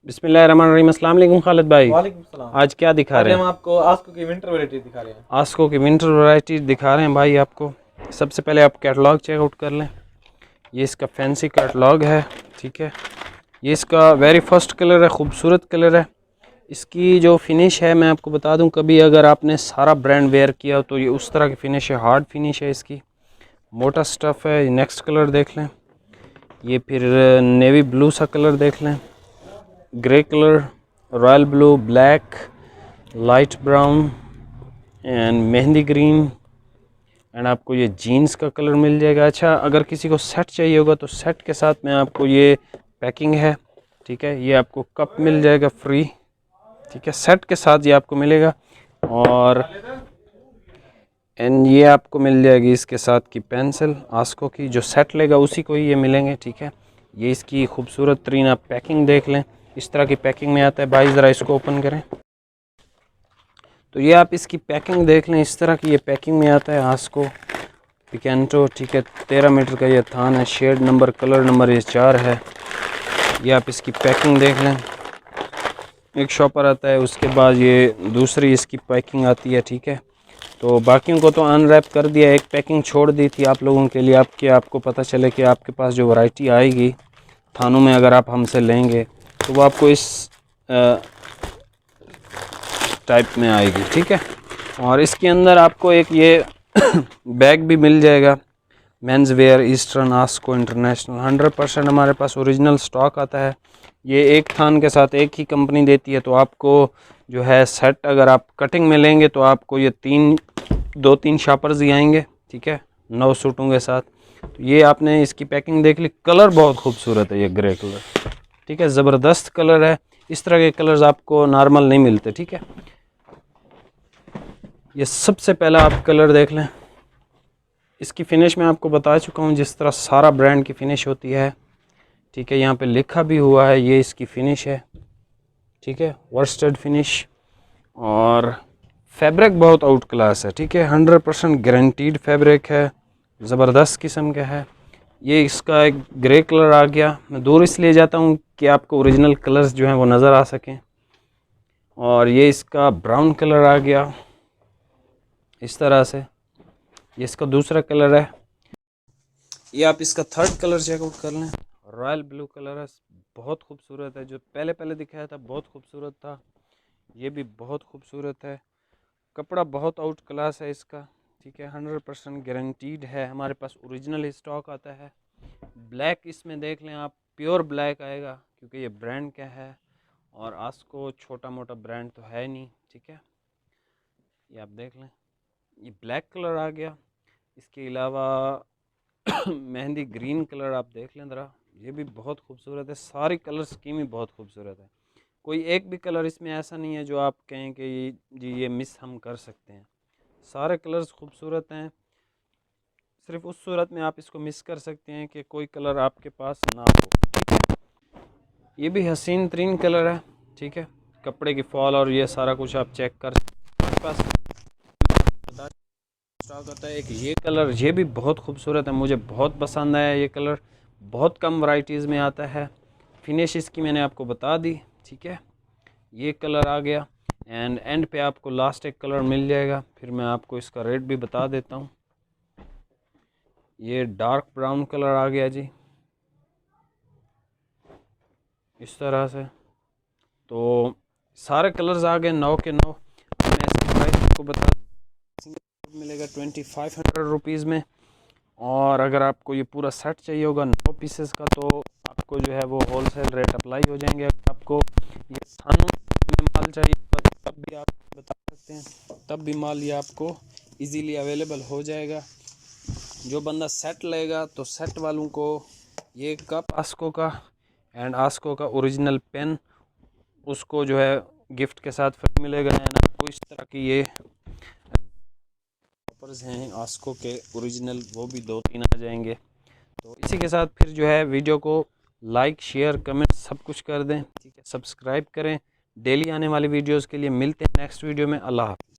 बिस्मिल्लाहिर्रहमानिर्रहीम। अस्सलाम वालेकुम खालिद भाई। वालेकुम सलाम। आज क्या दिखा रहे हैं? हम आपको आस्को की विंटर वैरायटी दिखा रहे हैं। आस्को की विंटर वैरायटी दिखा रहे हैं भाई आपको। सबसे पहले आप कैटलॉग चेकआउट कर लें। ये इसका फैंसी कैटलॉग है, ठीक है। ये इसका वेरी फर्स्ट कलर है, खूबसूरत कलर है। इसकी जो फिनिश है मैं आपको बता दूं, कभी अगर आपने सारा ब्रांड वेयर किया तो ये उस तरह की फिनिश है, हार्ड फिनिश है इसकी, मोटा स्टफ़ है। नेक्स्ट कलर देख लें, ये फिर नेवी ब्लू सा कलर देख लें, grey colour, royal blue, black, light brown and mehndi green and आपको ये जीन्स का कलर मिल जाएगा। अच्छा, अगर किसी को सेट चाहिए होगा तो सेट के साथ में आपको ये पैकिंग है, ठीक है। ये आपको कप मिल जाएगा फ्री, ठीक है, सेट के साथ ये आपको मिलेगा। और एंड ये आपको मिल जाएगी इसके साथ की पेंसिल आस्को की, जो सेट लेगा उसी को ही ये मिलेंगे, ठीक है। ये इसकी खूबसूरत तरीन आप पैकिंग देख लें, इस तरह की पैकिंग में आता है। भाई ज़रा इसको ओपन करें तो ये आप इसकी पैकिंग देख लें, इस तरह की ये पैकिंग में आता है आस्को पिकेंटो, ठीक है। 13 मीटर का ये थान है, शेड नंबर, कलर नंबर ये 4 है। ये आप इसकी पैकिंग देख लें, एक शॉपर आता है, उसके बाद ये दूसरी इसकी पैकिंग आती है, ठीक है। तो बाकियों को तो अनरैप कर दिया, एक पैकिंग छोड़ दी थी आप लोगों के लिए, आपको पता चले कि आपके पास जो वैरायटी आएगी थानों में अगर आप हमसे लेंगे तो वो आपको इस टाइप में आएगी, ठीक है। और इसके अंदर आपको एक ये बैग भी मिल जाएगा, मेंस वेयर ईस्टर्न आस्को इंटरनेशनल, 100% हमारे पास ओरिजिनल स्टॉक आता है। ये एक थान के साथ एक ही कंपनी देती है, तो आपको जो है सेट अगर आप कटिंग में लेंगे तो आपको ये 2-3 शापर्स ही आएंगे, ठीक है, 9 सूटों के साथ। तो ये आपने इसकी पैकिंग देख ली, कलर बहुत खूबसूरत है, ये ग्रे कलर, ठीक है, ज़बरदस्त कलर है। इस तरह के कलर्स आपको नॉर्मल नहीं मिलते, ठीक है। ये सबसे पहला आप कलर देख लें, इसकी फ़िनिश मैं आपको बता चुका हूँ जिस तरह सारा ब्रांड की फ़िनिश होती है, ठीक है। यहाँ पे लिखा भी हुआ है, ये इसकी फ़िनिश है, ठीक है, वर्स्टेड फिनिश। और फैब्रिक बहुत आउट क्लास है, ठीक है, 100% गारंटीड फैब्रिक है, ज़बरदस्त किस्म का है। ये इसका एक ग्रे कलर आ गया, मैं दूर इसलिए जाता हूँ कि आपको ओरिजिनल कलर्स जो हैं वो नज़र आ सकें। और ये इसका ब्राउन कलर आ गया इस तरह से, ये इसका दूसरा कलर है। ये आप इसका थर्ड कलर चेकआउट कर लें, रॉयल ब्लू कलर है, बहुत खूबसूरत है। जो पहले दिखाया था बहुत खूबसूरत था, ये भी बहुत खूबसूरत है। कपड़ा बहुत आउट क्लास है इसका, ठीक है, 100% गारंटीड है, हमारे पास ओरिजिनल स्टॉक आता है। ब्लैक इसमें देख लें आप, प्योर ब्लैक आएगा क्योंकि ये ब्रांड क्या है, और आस्को छोटा मोटा ब्रांड तो है नहीं, ठीक है। ये आप देख लें, ये ब्लैक कलर आ गया। इसके अलावा मेहंदी ग्रीन कलर आप देख लें ज़रा, ये भी बहुत खूबसूरत है। सारी कलर स्कीम ही बहुत खूबसूरत है, कोई एक भी कलर इसमें ऐसा नहीं है जो आप कहें कि जी ये मिस हम कर सकते हैं। सारे कलर्स खूबसूरत हैं, सिर्फ उस सूरत में आप इसको मिस कर सकते हैं कि कोई कलर आपके पास ना हो, ठीक है। ये भी हसीन तरीन कलर है, ठीक है। कपड़े की फॉल और ये सारा कुछ आप चेक कर सकते हैं। पास स्टॉक आता है एक ये कलर, ये भी बहुत खूबसूरत है, मुझे बहुत पसंद आया ये कलर, बहुत कम वैरायटीज़ में आता है। फिनिश इसकी मैंने आपको बता दी, ठीक है। ये कलर आ गया एंड पे आपको लास्ट एक कलर मिल जाएगा, फिर मैं आपको इसका रेट भी बता देता हूँ। ये डार्क ब्राउन कलर आ गया जी, इस तरह से। तो सारे कलर्स आ गए 9 के 9। मैं इसकी प्राइस आपको बता, मिलेगा 2500 रुपीज़ में। और अगर आपको ये पूरा सेट चाहिए होगा 9 पीसेस का तो आपको जो है वो होलसेल रेट अप्लाई हो जाएंगे। अगर आपको ये थानों में माल चाहिए होगा तो तब भी आप बता सकते हैं, तब भी माल ये आपको इजीली अवेलेबल हो जाएगा। जो बंदा सेट लेगा तो सेट वालों को ये कप आस्को का एंड आस्को का ओरिजिनल पेन उसको जो है गिफ्ट के साथ फ्री मिलेगा। एंड आपको इस तरह की ये ऑफर्स हैं आस्को के ओरिजिनल, वो भी 2-3 आ जाएंगे। तो इसी के साथ फिर जो है वीडियो को लाइक शेयर कमेंट सब कुछ कर दें, ठीक है, सब्सक्राइब करें। डेली आने वाली वीडियोस के लिए मिलते हैं नेक्स्ट वीडियो में। अल्लाह हाफ़िज़।